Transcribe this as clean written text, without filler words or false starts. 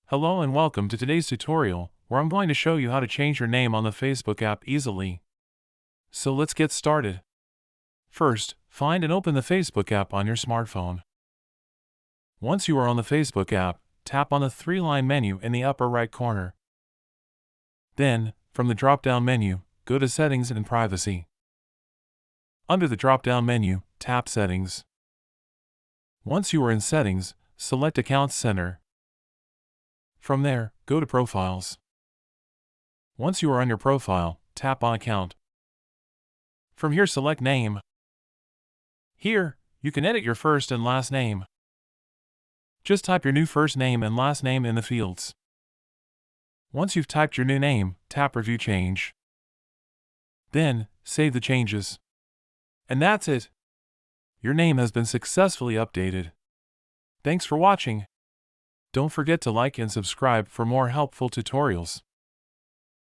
Hello and welcome to today's tutorial, where I'm going to show you how to change your name on the Facebook app easily. So let's get started. First, find and open the Facebook app on your smartphone. Once you are on the Facebook app, tap on the three-line menu in the upper right corner. Then, from the drop-down menu, go to Settings and Privacy. Under the drop-down menu, tap Settings. Once you are in Settings, select Account Center. From there, go to Profiles. Once you are on your profile, tap on Account. From here, select Name. Here, you can edit your first and last name. Just type your new first name and last name in the fields. Once you've typed your new name, tap Review Change. Then, save the changes. And that's it. Your name has been successfully updated. Thanks for watching. Don't forget to like and subscribe for more helpful tutorials.